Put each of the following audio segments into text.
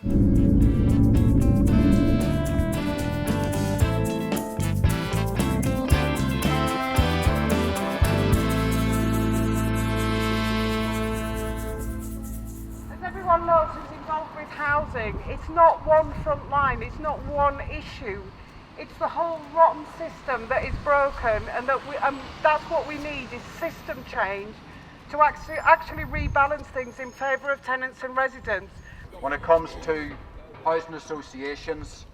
Everyone knows who's involved with housing. It's not one front line, it's not one issue. It's the whole rotten system that is broken, and that's what we need is system change to actually rebalance things in favour of tenants and residents. When it comes to housing associations,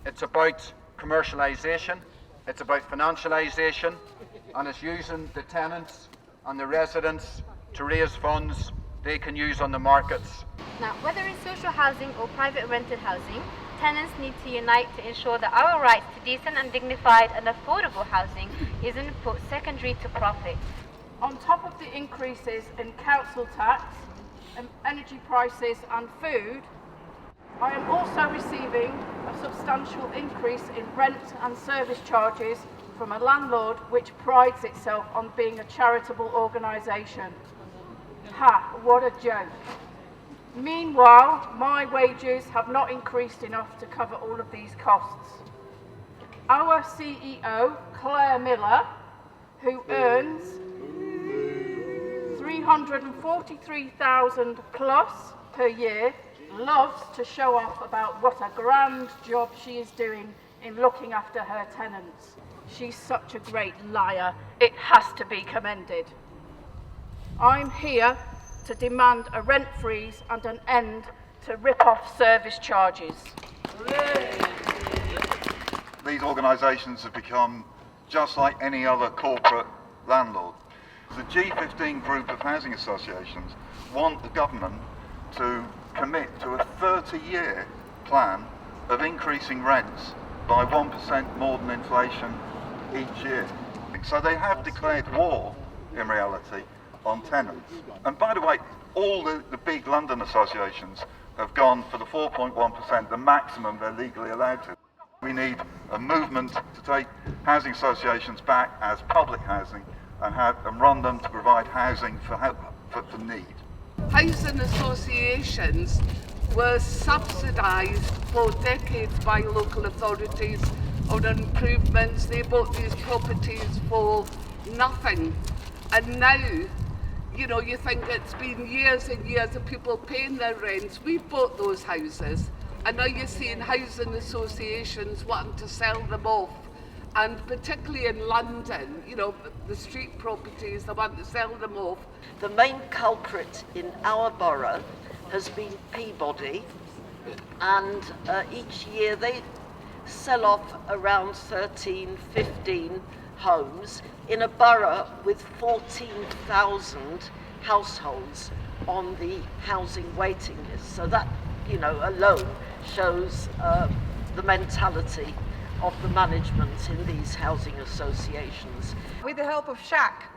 it's about commercialisation, it's about financialisation, and it's using the tenants and the residents to raise funds they can use on the markets. Now, whether in social housing or private rented housing, tenants need to unite to ensure that our rights to decent and dignified and affordable housing isn't put secondary to profit. On top of the increases in council tax, energy prices and food, I am also receiving a substantial increase in rent and service charges from a landlord which prides itself on being a charitable organisation. Ha, what a joke. Meanwhile, my wages have not increased enough to cover all of these costs. Our CEO, Claire Miller, who earns $343,000 plus per year, loves to show off about what a grand job she is doing in looking after her tenants. She's such a great liar. It has to be commended. I'm here to demand a rent freeze and an end to rip-off service charges. These organisations have become just like any other corporate landlord. The G15 group of housing associations want the government to commit to a 30-year plan of increasing rents by 1% more than inflation each year. So they have declared war, in reality, on tenants. And by the way, all the big London associations have gone for the 4.1%, the maximum they're legally allowed to. We need a movement to take housing associations back as public housing and run them to provide housing for need. Housing associations were subsidised for decades by local authorities on improvements. They bought these properties for nothing. And now, you think it's been years and years of people paying their rents. We've bought those houses, and now you're seeing housing associations wanting to sell them off. And particularly in London, the street properties, they want to sell them off. The main culprit in our borough has been Peabody, and each year they sell off around 13, 15 homes in a borough with 14,000 households on the housing waiting list. So that, alone shows the mentality of the management in these housing associations. With the help of SHAC,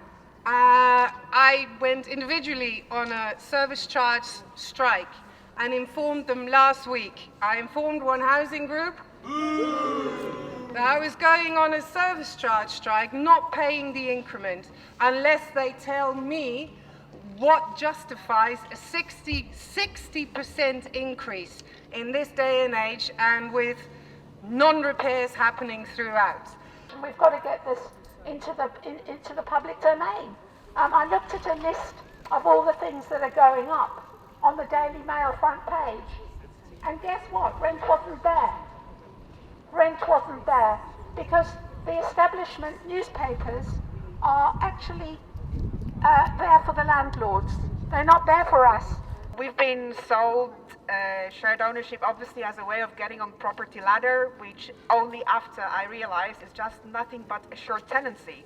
I went individually on a service charge strike and informed them last week. I informed one housing group that I was going on a service charge strike, not paying the increment, unless they tell me what justifies a 60% increase in this day and age, and with non-repairs happening throughout. We've got to get this into the public domain. I looked at a list of all the things that are going up on the Daily Mail front page, and guess what? Rent wasn't there. Rent wasn't there because the establishment newspapers are actually there for the landlords. They're not there for us. We've been sold shared ownership, obviously, as a way of getting on property ladder, which only after I realized is just nothing but a short tenancy.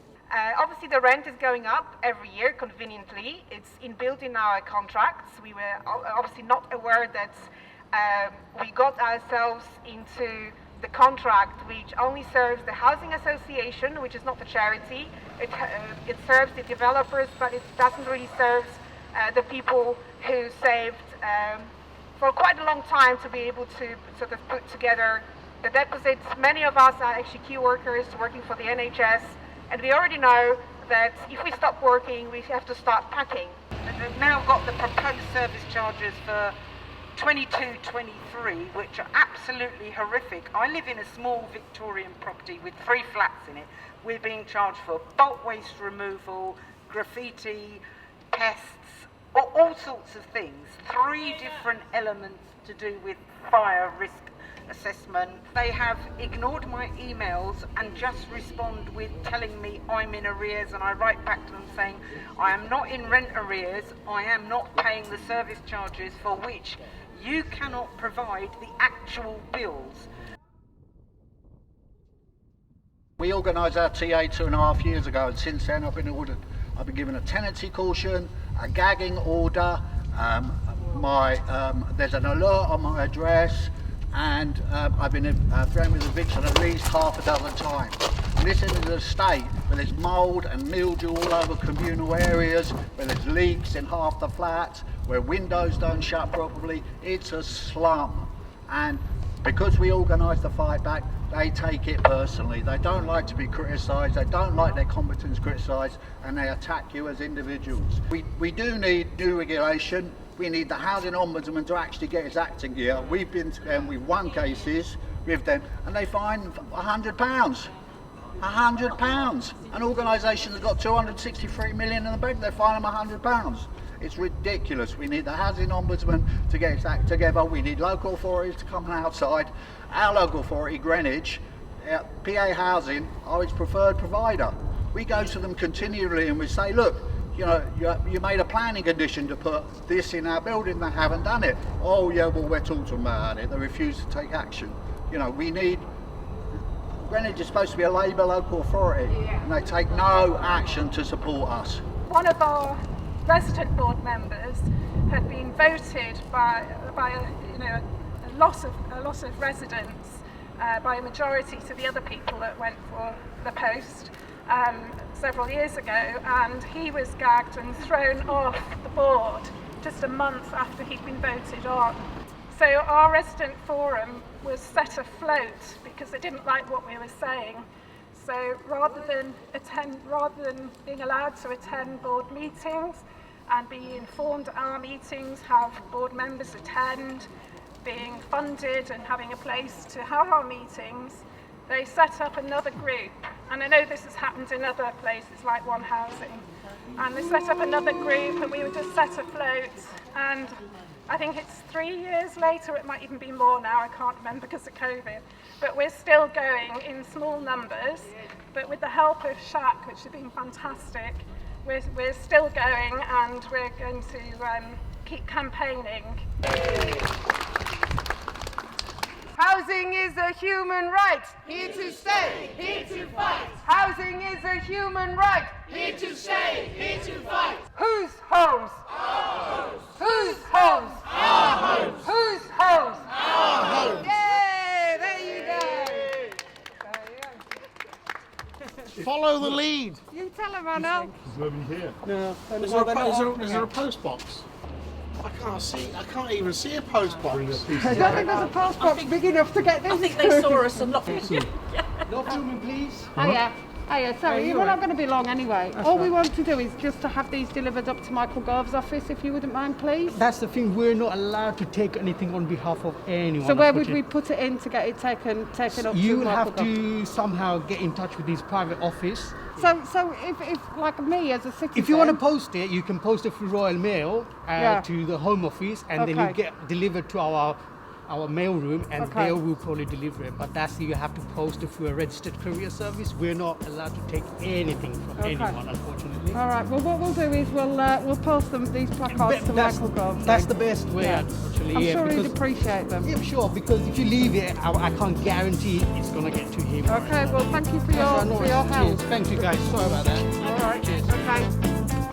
Obviously, the rent is going up every year, conveniently. It's inbuilt in our contracts. We were obviously not aware that we got ourselves into the contract, which only serves the housing association, which is not a charity. It serves the developers, but it doesn't really serve the people who saved for quite a long time to be able to sort of put together the deposits. Many of us are actually key workers working for the NHS, and we already know that if we stop working, we have to start packing. And they've now got the proposed service charges for 22-23, which are absolutely horrific. I live in a small Victorian property with 3 flats in it. We're being charged for bulk waste removal, graffiti, pests, all sorts of things. 3 different elements to do with fire risk assessment. They have ignored my emails and just respond with telling me I'm in arrears, and I write back to them saying I am not in rent arrears, I am not paying the service charges for which you cannot provide the actual bills. We organised our TA 2.5 years ago, and since then I've been given a tenancy caution, a gagging order, there's an alert on my address, and I've been threatened with eviction at least half a dozen times. And this is an estate where there's mould and mildew all over communal areas, where there's leaks in half the flats, where windows don't shut properly. It's a slum. And because we organised the fight back, they take it personally. They don't like to be criticised, they don't like their competence criticised, and they attack you as individuals. We do need new regulation. We need the Housing Ombudsman to actually get his acting gear. We've been to them, we've won cases with them, and they fine £100. £100. An organisation that's got 263 million in the bank, they fine them £100. It's ridiculous. We need the Housing Ombudsman to get its act together. We need local authorities to come outside. Our local authority, Greenwich, PA Housing, are its preferred provider. We go to them continually and we say, look, you know, you made a planning condition to put this in our building, they haven't done it. Oh yeah, well we're talking about it. They refuse to take action. You know, Greenwich is supposed to be a Labour local authority, and they take no action to support us. One of our resident board members had been voted by a loss of residents by a majority to the other people that went for the post several years ago, and he was gagged and thrown off the board just a month after he'd been voted on. So our resident forum was set afloat because they didn't like what we were saying. So rather than being allowed to attend board meetings and be informed at our meetings, have board members attend, being funded and having a place to have our meetings, they set up another group. And I know this has happened in other places like One Housing. And they set up another group and we were just set afloat. And I think it's 3 years later, it might even be more now, I can't remember because of COVID. But we're still going in small numbers, but with the help of SHAC, which have been fantastic, we're still going, and we're going to keep campaigning. Housing is a human right. Here to stay, here to fight. Housing is a human right. Here to stay, here to fight. Whose homes? Our homes. Whose homes? Our homes. Whose homes? Our homes. Yay! There you go. Follow the lead. You tell him, Anna. There's nobody here. No. Is there a post box? I can't even see a post box. I don't think there's a post box big enough to get this. I think they saw us and not. No filming, please. Hiya, sorry, we're not going to be long anyway. All we want to do is just to have these delivered up to Michael Gove's office, if you wouldn't mind, please. That's the thing, we're not allowed to take anything on behalf of anyone. So where would we put it in to get it taken up to Michael Gove? You will have to somehow get in touch with his private office. So if like me as a citizen... If you want to post it, you can post it through Royal Mail to the Home Office, and then you get delivered to our mail room, and they will probably deliver it. But you have to post it through a registered courier service. We're not allowed to take anything from anyone, unfortunately. All right. Well, what we'll do is we'll post these placards to Michael Gove. That's the best way, unfortunately. I'm sure he'd appreciate them. Yeah, sure. Because if you leave it, I can't guarantee it's going to get to him. Okay. Well, thank you for your help. Cheers. Thank you, guys. Sorry about that. All right. Cheers. Okay.